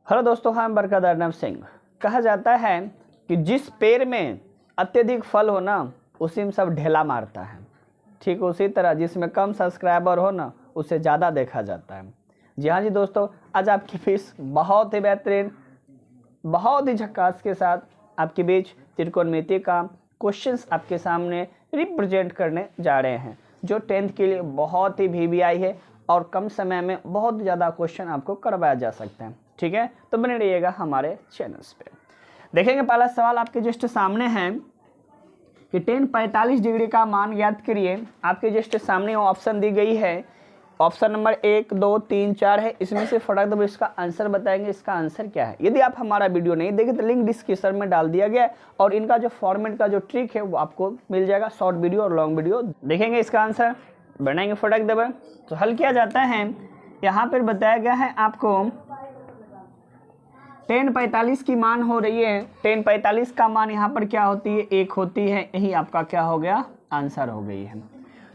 Hello दोस्तों, हम बरकत अर्नब सिंह। कहा जाता है कि जिस पेड़ में अत्यधिक फल हो ना, उसी में सब ढेला मारता है। ठीक उसी तरह जिसमें कम सब्सक्राइबर हो ना, उसे ज़्यादा देखा जाता है। जी हाँ जी दोस्तों, आज आपकी फीस बहुत ही बेहतरीन, बहुत ही झक्कास के साथ आपके बीच त्रिकोणमिति का क्वेश्चंस आपके सामने रिप्रेजेंट करने जा रहे हैं, जो 10th के लिए बहुत ही VVI है और कम समय में बहुत ज़्यादा क्वेश्चन आपको करवाया जा सकता है। ठीक है, तो बने रहिएगा हमारे चैनल्स पे। देखेंगे पहला सवाल आपके जस्ट सामने है कि 1045 डिग्री का मान ज्ञात करिए। आपके जस्ट सामने ऑप्शन दी गई है, ऑप्शन नंबर 1, 2, 3, 4 है। इसमें से फटाक दो इसका आंसर बताएंगे। इसका आंसर क्या है? यदि आप हमारा वीडियो नहीं देखे तो लिंक डिस्क्रिप्शन में डाल दिया गया है और इनका जो फॉर्मेट का जो ट्रिक है वो आपको मिल जाएगा, शॉर्ट वीडियो और लॉन्ग वीडियो। देखेंगे इसका आंसर, बनाएंगे फटाक दबा। तो हल किया जाता है, यहाँ पर बताया गया है आपको 1045 की मान हो रही है। 1045 का मान यहाँ पर क्या होती है? 1 होती है। यही आपका क्या हो गया? आंसर हो गई है।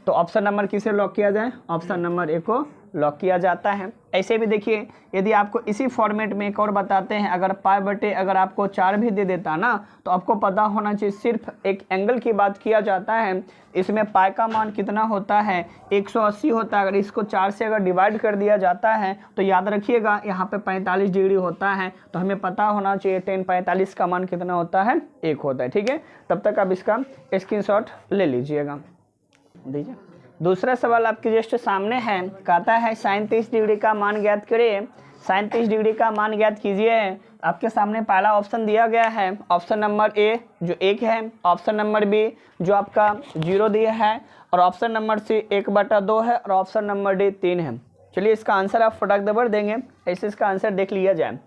तो ऑप्शन नंबर किसे लॉक किया जाए? ऑप्शन नंबर 1 को लॉक किया जाता है। ऐसे भी देखिए, यदि आपको इसी फॉर्मेट में एक और बताते हैं, अगर पाई बटे अगर आपको 4 भी दे देता ना, तो आपको पता होना चाहिए सिर्फ एक एंगल की बात किया जाता है। इसमें पाई का मान कितना होता है? 180 होता है। अगर इसको 4 से अगर डिवाइड कर दिया जाता है तो याद रखिएगा यहाँ पे 45 डिग्री होता है। तो हमें पता होना चाहिए 1045 का मान कितना होता है? 1 होता है। ठीक है, तब तक आप इसका स्क्रीनशॉट ले लीजिएगा। दीजिए। दूसरा सवाल आपके जस्ट सामने है, कहता है sin 30 डिग्री का मान ज्ञात करिए। sin 30 डिग्री का मान ज्ञात कीजिए। आपके सामने पहला ऑप्शन दिया गया है, ऑप्शन नंबर ए जो 1 है, ऑप्शन नंबर बी जो आपका 0 दिया है, और ऑप्शन नंबर सी 1/2 है, और ऑप्शन नंबर डी 3 है। चलिए इसका आंसर आप फटाक दबर देंगे, ऐसे इसका आंसर देख लिया जाए।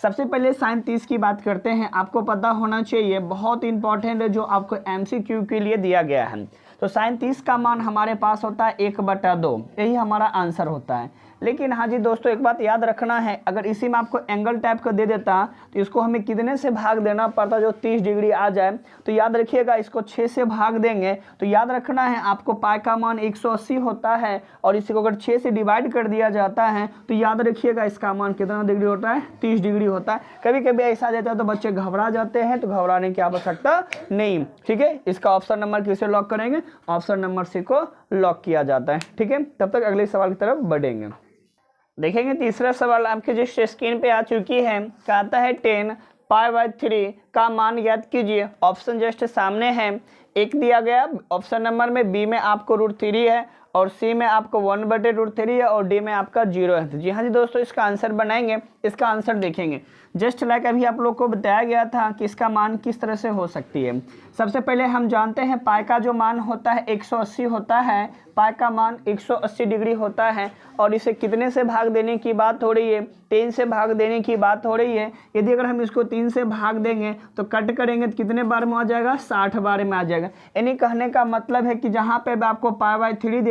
सबसे पहले sin 30 की बात करते हैं। आपको पता होना चाहिए, बहुत इंपॉर्टेंट है, जो आपको MCQ के लिए दिया गया है। तो sin 30 का मान हमारे पास होता है 1/2, यही हमारा आंसर होता है। लेकिन हाँ जी दोस्तों, एक बात याद रखना है, अगर इसी में आपको एंगल टाइप का दे देता तो इसको हमें कितने से भाग देना पड़ता जो 30 डिग्री आ जाए? तो याद रखिएगा, इसको 6 से भाग देंगे तो याद रखना है आपको पाई का मान 180 होता है, और इसी को अगर 6 से डिवाइड कर दिया जाता है तो याद रखिएगा इसका मान कितना डिग्री होता है? 30 डिग्री होता है। कभी कभी ऐसा देता है तो बच्चे घबरा जाते हैं, तो घबराने की आवश्यकता नहीं। ठीक है, इसका ऑप्शन नंबर किसे लॉक करेंगे? ऑप्शन नंबर सी को लॉक किया जाता है। ठीक है, तब तक अगले सवाल की तरफ बढ़ेंगे। देखेंगे तीसरा सवाल आपके जिस स्क्रीन पे आ चुकी है, कहता है 10π/3 का मान ज्ञात कीजिए। ऑप्शन जस्ट सामने है, 1 दिया गया, ऑप्शन नंबर में बी में आपको √3 है, और सी में आपको 1/√3 है, और डी में आपका 0 है। जी हाँ जी दोस्तों, इसका आंसर बनाएंगे। इसका आंसर देखेंगे, जस्ट लाइक अभी आप लोग को बताया गया था कि इसका मान किस तरह से हो सकती है। सबसे पहले हम जानते हैं पाई का जो मान होता है 180 होता है। पाई का मान 180 डिग्री होता है, और इसे कितने से भाग देने की बात हो रही है? 3 से भाग देने की बात हो रही है। यदि अगर हम इसको 3 से भाग देंगे तो कट करेंगे तो कितने बार में आ जाएगा? 60 बार में आ जाएगा। यानी कहने का मतलब है कि जहाँ पे आपको π/3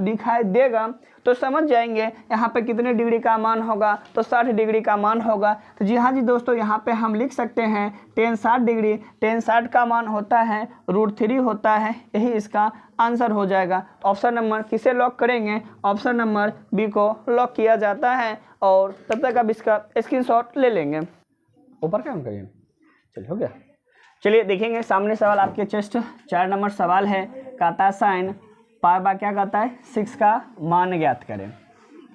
दिखाई देगा तो समझ जाएंगे यहाँ पे कितने डिग्री का मान होगा? तो 60 डिग्री का मान होगा। तो जी हाँ जी दोस्तों, यहाँ पे हम लिख सकते हैं 1060 डिग्री। 1060 का मान होता है √3 होता है, यही इसका आंसर हो जाएगा। तो ऑप्शन नंबर किसे लॉक करेंगे? ऑप्शन नंबर बी को लॉक किया जाता है, और तब तक आप इसका स्क्रीनशॉट ले लेंगे। ऊपर काम करिए, चलिए हो गया। चलिए देखेंगे सामने सवाल आपके जस्ट 4 नंबर सवाल है, कहता है sin π/, क्या कहता है? 6 का मान ज्ञात करें।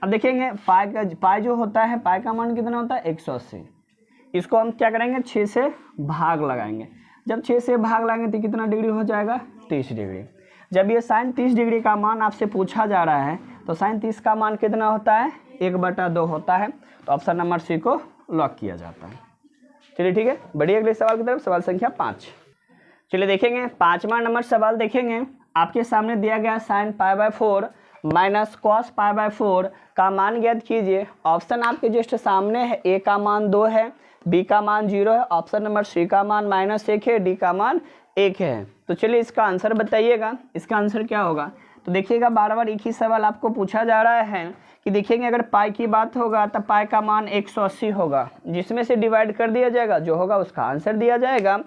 अब देखेंगे पाई जो होता है, पाई का मान कितना होता है? 180। इसको हम क्या करेंगे? 6 से भाग लगाएंगे। जब 6 से भाग लगाएंगे तो कितना डिग्री हो जाएगा? 30 डिग्री। जब ये sin 30 डिग्री का मान आपसे पूछा जा रहा है तो sin 30 का मान कितना होता है? 1/2 होता है। तो ऑप्शन नंबर सी को लॉक किया जाता है। चलिए ठीक है, बढ़िए अगले सवाल की तरफ, सवाल संख्या 5। चलिए देखेंगे 5वां नंबर सवाल। देखेंगे आपके सामने दिया गया sin π/4 - cos π/4 का मान ज्ञात कीजिए। ऑप्शन आपके जस्ट सामने है, ए का मान 2 है, बी का मान 0 है, ऑप्शन नंबर सी का मान -1 है, डी का मान 1 है। तो चलिए इसका आंसर बताइएगा। इसका आंसर क्या होगा? तो देखिएगा, बार बार एक ही सवाल आपको पूछा जा रहा है कि देखेंगे अगर पाई की बात होगा तो पाई का मान 180 होगा, जिसमें से डिवाइड कर दिया जाएगा, जो होगा उसका आंसर दिया जाएगा।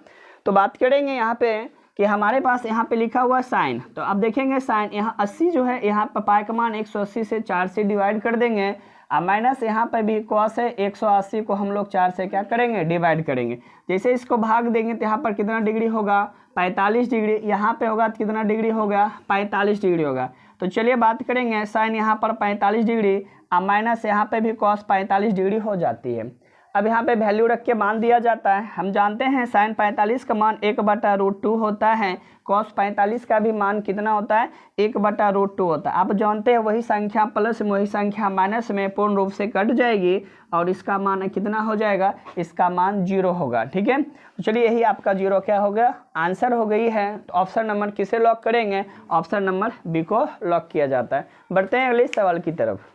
तो बात करेंगे यहाँ पे कि हमारे पास यहाँ पे लिखा हुआ साइन, तो अब देखेंगे साइन यहाँ 80 जो है, यहाँ पर पाई का मान 180 से 4 से डिवाइड कर देंगे, अब माइनस यहाँ पे भी कॉस है, 180 को हम लोग 4 से क्या करेंगे, डिवाइड करेंगे। जैसे इसको भाग देंगे तो यहाँ पर कितना डिग्री होगा, 45 डिग्री। यहाँ पे होगा तो कितना डिग्री होगा, 45 डिग्री होगा। तो चलिए बात करेंगे साइन यहाँ पर 45 डिग्री, अब माइनस यहाँ पे भी कॉस 45 डिग्री हो जाती है। अब यहाँ पे वैल्यू रख के मान दिया जाता है। हम जानते हैं साइन 45 का मान 1/√2 होता है, कॉस 45 का भी मान कितना होता है, 1/√2 होता है। आप जानते हैं वही संख्या प्लस में वही संख्या माइनस में पूर्ण रूप से कट जाएगी और इसका मान कितना हो जाएगा, इसका मान 0 होगा। ठीक है, तो चलिए यही आपका 0 क्या हो गया, आंसर हो गई है। तो ऑप्शन नंबर किसे लॉक करेंगे, ऑप्शन नंबर बी को लॉक किया जाता है। बढ़ते हैं अगले सवाल की तरफ,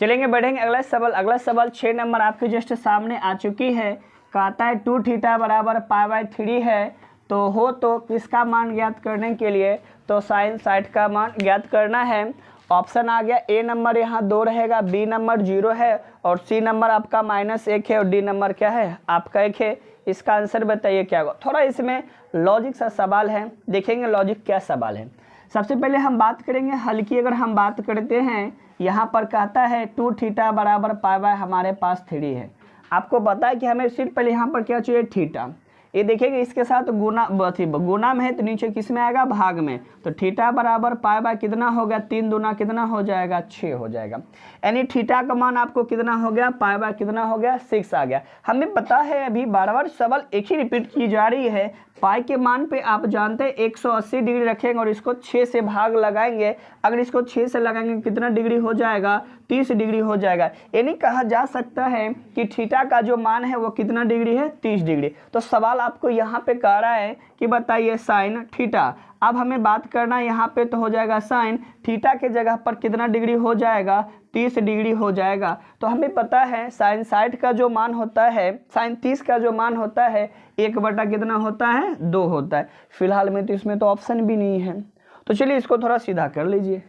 चलेंगे बढ़ेंगे अगला सवाल। अगला सवाल 6 नंबर आपके जस्ट सामने आ चुकी है। कहता है 2 थीटा बराबर π/3 है, तो किसका मान ज्ञात करने के लिए, तो साइन 60 का मान ज्ञात करना है। ऑप्शन आ गया, ए नंबर यहाँ 2 रहेगा, बी नंबर 0 है और सी नंबर आपका -1 है और डी नंबर क्या है, आपका 1 है। इसका आंसर बताइए क्या होगा। थोड़ा इसमें लॉजिक सा सवाल है, देखेंगे लॉजिक क्या सवाल है। सबसे पहले हम बात करेंगे हल की। अगर हम बात करते हैं, यहाँ पर कहता है 2 थीटा बराबर π/, हमारे पास 3 है। आपको पता है कि हमें सिर्फ पहले यहाँ पर क्या चाहिए, थीटा। ये देखिएगा इसके साथ गुना में है तो नीचे किस में आएगा, भाग में। तो थीटा बराबर π/, कितना हो गया, 3 दूना कितना हो जाएगा, 6 हो जाएगा। यानी थीटा का मान आपको कितना हो गया, π/, कितना हो गया, 6 आ गया। हमें पता है अभी बार बार सवाल एक ही रिपीट की जा रही है। पाई के मान पे आप जानते हैं 180 डिग्री रखेंगे और इसको 6 से भाग लगाएंगे। अगर इसको 6 से लगाएंगे कितना डिग्री हो जाएगा, 30 डिग्री हो जाएगा। यानी कहा जा सकता है कि थीटा का जो मान है वो कितना डिग्री है, 30 डिग्री। तो सवाल आपको यहाँ पे कह रहा है कि बताइए साइन थीटा। अब हमें बात करना है यहाँ पे, तो हो जाएगा साइन थीटा के जगह पर कितना डिग्री हो जाएगा, 30 डिग्री हो जाएगा। तो हमें पता है साइन 60 का जो मान होता है, साइन 30 का जो मान होता है 1/, कितना होता है, 2 होता है। फिलहाल में तो इसमें तो ऑप्शन भी नहीं है, तो चलिए इसको थोड़ा सीधा कर लीजिए,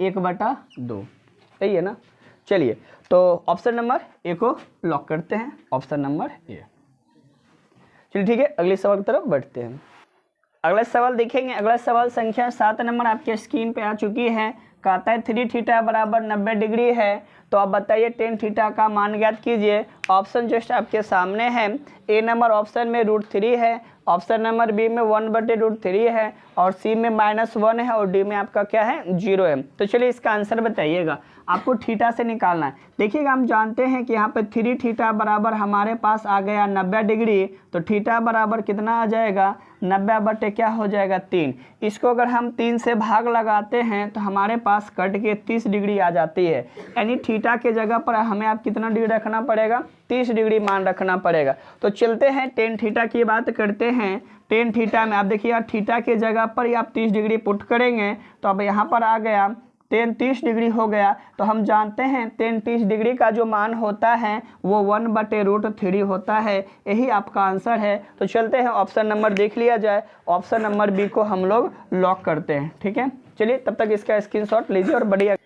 1/2 सही है ना। चलिए तो ऑप्शन नंबर ए को लॉक करते हैं, ऑप्शन नंबर ए। चलिए ठीक है, अगले सवाल की तरफ बढ़ते हैं। अगला सवाल देखेंगे। अगला सवाल संख्या 7 नंबर आपके स्क्रीन पे आ चुकी है। कहता है 3 थीटा बराबर 90 डिग्री है, तो आप बताइए 10 थीटा का मान ज्ञात कीजिए। ऑप्शन जस्ट आपके सामने है। ए नंबर ऑप्शन में √3 है, ऑप्शन नंबर बी में 1/√3 है और सी में -1 है और डी में आपका क्या है, 0 है। तो चलिए इसका आंसर बताइएगा, आपको थीटा से निकालना है। देखिएगा हम जानते हैं कि यहाँ पे 3 थीटा बराबर हमारे पास आ गया 90 डिग्री, तो थीटा बराबर कितना आ जाएगा, 90 क्या हो जाएगा, 3। इसको अगर हम 3 से भाग लगाते हैं तो हमारे पास कट के 30 डिग्री आ जाती है। यानी थीटा के जगह पर हमें आप कितना डिग्री रखना पड़ेगा, 30 डिग्री मान रखना पड़ेगा। तो चलते हैं 10 थीटा की बात करते हैं। 10 थीटा में आप देखिए यार, थीटा के जगह पर ही आप 30 डिग्री पुट करेंगे तो अब यहाँ पर आ गया 10 30 डिग्री हो गया। तो हम जानते हैं 10 30 डिग्री का जो मान होता है वो 1/√3 होता है। यही आपका आंसर है। तो चलते हैं ऑप्शन नंबर देख लिया जाए, ऑप्शन नंबर बी को हम लोग लॉक करते हैं। ठीक है, चलिए तब तक इसका स्क्रीनशॉट लीजिए और बढ़िया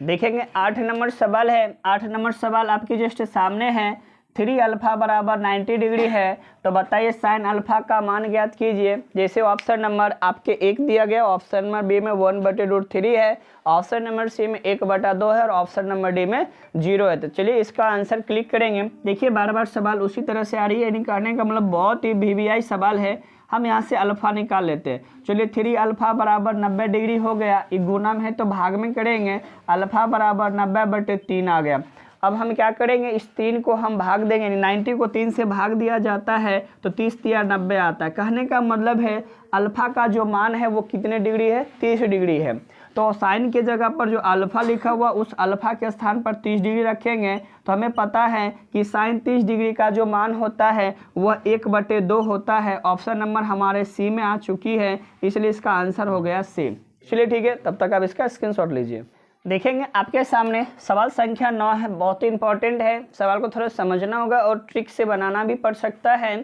देखेंगे। 8 नंबर सवाल है। 8 नंबर सवाल आपके जस्ट सामने है। 3 अल्फा बराबर 90 डिग्री है, तो बताइए साइन अल्फा का मान ज्ञात कीजिए। जैसे ऑप्शन नंबर आपके 1 दिया गया, ऑप्शन नंबर बी में 1/√3 है, ऑप्शन नंबर सी में 1/2 है और ऑप्शन नंबर डी में 0 है। तो चलिए इसका आंसर क्लिक करेंगे। देखिए बार बार सवाल उसी तरह से आ रही है, यानी कहने का मतलब बहुत ही VVI सवाल है। हम यहाँ से अल्फा निकाल लेते हैं। चलिए 3 अल्फा बराबर 90 डिग्री हो गया, एक गुना में है तो भाग में करेंगे, अल्फा बराबर 90/3 आ गया। अब हम क्या करेंगे, इस 3 को हम भाग देंगे, 90 को 3 से भाग दिया जाता है तो 30 × 90 आता है। कहने का मतलब है अल्फा का जो मान है वो कितने डिग्री है, 30 डिग्री है। तो साइन के जगह पर जो अल्फा लिखा हुआ उस अल्फा के स्थान पर 30 डिग्री रखेंगे तो हमें पता है कि साइन 30 डिग्री का जो मान होता है वह 1/2 होता है। ऑप्शन नंबर हमारे सी में आ चुकी है, इसलिए इसका आंसर हो गया सी। चलिए ठीक है, तब तक आप इसका स्क्रीनशॉट लीजिए। देखेंगे आपके सामने सवाल संख्या 9 है, बहुत ही इंपॉर्टेंट है। सवाल को थोड़ा समझना होगा और ट्रिक से बनाना भी पड़ सकता है।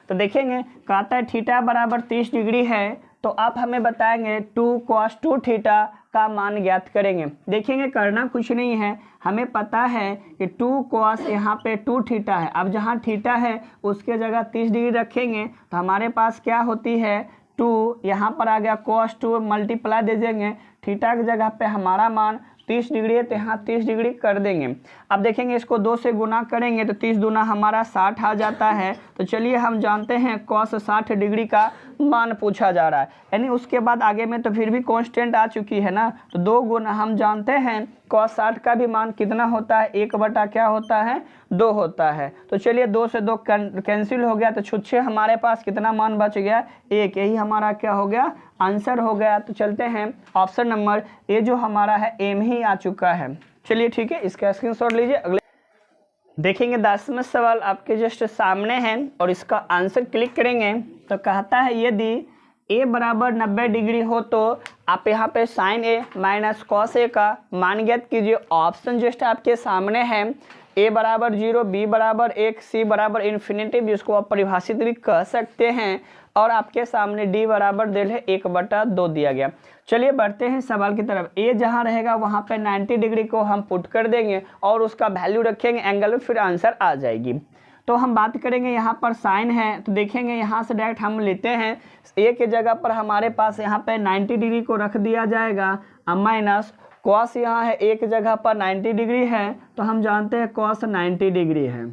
तो देखेंगे कहता है थीटा बराबर 30 डिग्री है, तो आप हमें बताएंगे 2 cos 2 थीटा का मान ज्ञात करेंगे। देखेंगे करना कुछ नहीं है, हमें पता है कि 2 cos यहाँ पे 2 थीटा है। अब जहाँ थीटा है उसके जगह 30 डिग्री रखेंगे तो हमारे पास क्या होती है, 2 यहाँ पर आ गया cos 2 मल्टीप्लाई दे देंगे, थीटा की जगह पे हमारा मान 30 डिग्री है तो यहाँ 30 डिग्री कर देंगे। अब देखेंगे इसको 2 से गुना करेंगे तो 30 दूना हमारा 60 आ जाता है। तो चलिए हम जानते हैं cos 60 डिग्री का मान पूछा जा रहा है, यानी उसके बाद आगे में तो फिर भी कांस्टेंट आ चुकी है ना, तो 2 गुना हम जानते हैं cos 60 का भी मान कितना होता है, 1 बटा क्या होता है, 2 होता है। तो चलिए 2 से 2 कैंसिल हो गया तो छुच्छे हमारे पास कितना मान बच गया, 1। यही हमारा क्या हो गया, आंसर हो गया। तो चलते हैं ऑप्शन नंबर ए जो हमारा है एम ही आ चुका है। चलिए ठीक है, इसका स्क्रीनशॉट लीजिए। अगले देखेंगे 10वां सवाल आपके जस्ट सामने है और इसका आंसर क्लिक करेंगे तो कहता है यदि ए बराबर 90 डिग्री हो तो आप यहाँ पे sign A minus cos A का मान ज्ञात कीजिए। ऑप्शन जस्ट आपके सामने है, ए बराबर 0, बी बराबर 1, सी बराबर इन्फिनिटी, जिसको आप परिभाषित भी कह सकते हैं, और आपके सामने डी बराबर दिल है 1/2 दिया गया। चलिए बढ़ते हैं सवाल की तरफ। ए जहाँ रहेगा वहाँ पे 90 डिग्री को हम पुट कर देंगे और उसका वैल्यू रखेंगे एंगल में, फिर आंसर आ जाएगी। तो हम बात करेंगे यहाँ पर साइन है तो देखेंगे यहाँ से डायरेक्ट हम लेते हैं ए के जगह पर हमारे पास यहाँ पे 90 डिग्री को रख दिया जाएगा, माइनस कॉस यहाँ है एक जगह पर 90 डिग्री है तो हम जानते हैं कॉस 90 डिग्री है।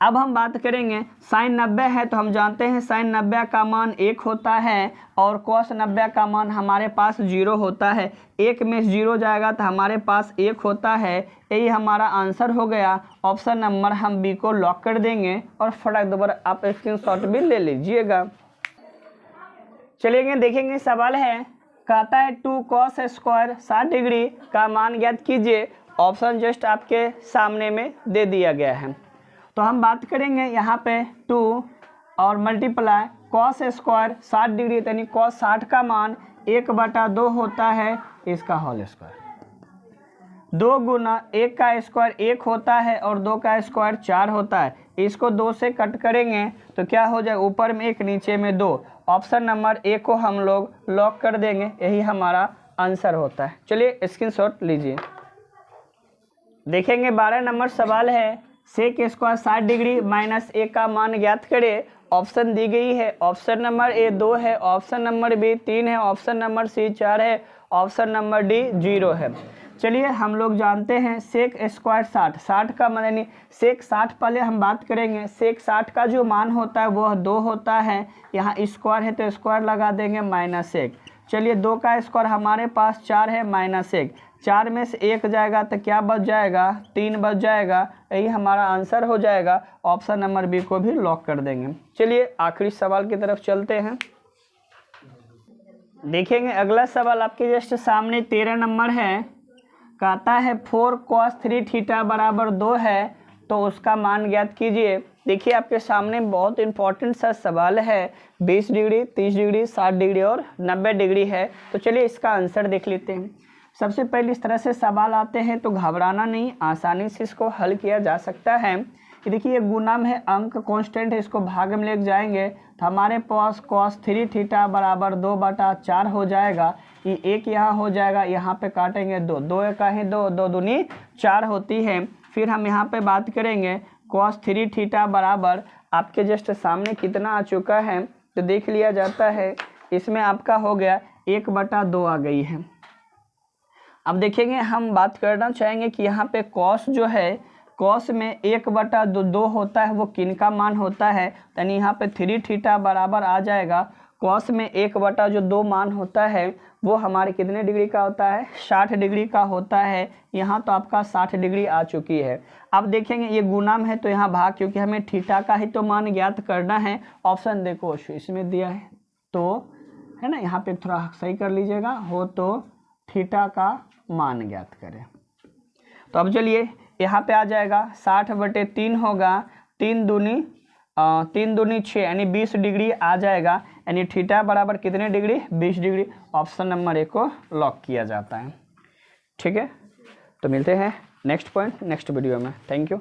अब हम बात करेंगे साइन 90 है तो हम जानते हैं साइन 90 का मान 1 होता है और कॉस 90 का मान हमारे पास 0 होता है। 1 में 0 जाएगा तो हमारे पास 1 होता है। यही हमारा आंसर हो गया। ऑप्शन नंबर हम बी को लॉक कर देंगे और फटाक दोबारा आप स्क्रीनशॉट भी ले लीजिएगा। चलिए देखेंगे सवाल है, कहता है 2 cos स्क्वायर 60 डिग्री का मान ज्ञात कीजिए। ऑप्शन जस्ट आपके सामने में दे दिया गया है। तो हम बात करेंगे यहाँ पे 2 और मल्टीप्लाई cos स्क्वायर 60 डिग्री यानी cos 60 का मान 1/2 होता है इसका होल स्क्वायर। 2 गुना 1 का स्क्वायर 1 होता है और 2 का स्क्वायर 4 होता है। इसको 2 से कट करेंगे तो क्या हो जाए, ऊपर में 1 नीचे में 2। ऑप्शन नंबर ए को हम लोग लॉक कर देंगे, यही हमारा आंसर होता है। चलिए स्क्रीनशॉट लीजिए। देखेंगे 12 नंबर सवाल है, सेक स्क्वायर 60 डिग्री माइनस ए का मान ज्ञात करें। ऑप्शन दी गई है, ऑप्शन नंबर ए 2 है, ऑप्शन नंबर बी 3 है, ऑप्शन नंबर सी 4 है, ऑप्शन नंबर डी 0 है। चलिए हम लोग जानते हैं सेक स्क्वायर 60 का मान यानी सेक 60 पहले हम बात करेंगे। सेक 60 का जो मान होता है वह 2 होता है, यहाँ स्क्वायर है तो स्क्वायर लगा देंगे माइनस 1। चलिए 2 का स्क्वायर हमारे पास 4 है माइनस 1, 4 में से 1 जाएगा तो क्या बच जाएगा, 3 बच जाएगा। यही हमारा आंसर हो जाएगा। ऑप्शन नंबर बी को भी लॉक कर देंगे। चलिए आखिरी सवाल की तरफ चलते हैं। देखेंगे अगला सवाल आपके जस्ट सामने 13 नंबर है, कहता है 4 cos 3 थीटा बराबर 2 है तो उसका मान ज्ञात कीजिए। देखिए आपके सामने बहुत इंपॉर्टेंट सा सवाल है, 20 डिग्री 30 डिग्री 60 डिग्री और 90 डिग्री है। तो चलिए इसका आंसर देख लेते हैं। सबसे पहले इस तरह से सवाल आते हैं तो घबराना नहीं, आसानी से इसको हल किया जा सकता है। देखिए ये गुणम है, अंक कांस्टेंट है, इसको भाग में लेके जाएंगे तो हमारे पास cos 3 थीटा बराबर 2/4 हो जाएगा। ये 1 यहाँ हो जाएगा, यहाँ पे काटेंगे 2, 2 1 है 2, 2 दूनी 4 होती है। फिर हम यहाँ पे बात करेंगे cos 3 थीटा बराबर आपके जस्ट सामने कितना आ चुका है तो देख लिया जाता है। इसमें आपका हो गया 1/2 आ गई है। अब देखेंगे हम बात करना चाहेंगे कि यहाँ पे cos जो है, cos में 1/2 होता है, वो किन का मान होता है, यानी यहाँ पे 3 थीटा बराबर आ जाएगा। cos में 1/2 मान होता है वो हमारे कितने डिग्री का होता है, 60 डिग्री का होता है। यहाँ तो आपका 60 डिग्री आ चुकी है। अब देखेंगे ये गुणम है तो यहाँ भाग, क्योंकि हमें थीटा का ही तो मान ज्ञात करना है। ऑप्शन देखो इसमें दिया है तो है ना, यहाँ पे थोड़ा सही कर लीजिएगा, हो तो थीटा का मान ज्ञात करें। तो अब चलिए यहाँ पे आ जाएगा 60/3 होगा, 3 दूनी 6 यानी 20 डिग्री आ जाएगा। यानी थीटा बराबर कितने degree, 20 degree. Option number A को लॉक किया जाता है। ठीक है, तो मिलते हैं नेक्स्ट पॉइंट नेक्स्ट वीडियो में। Thank you.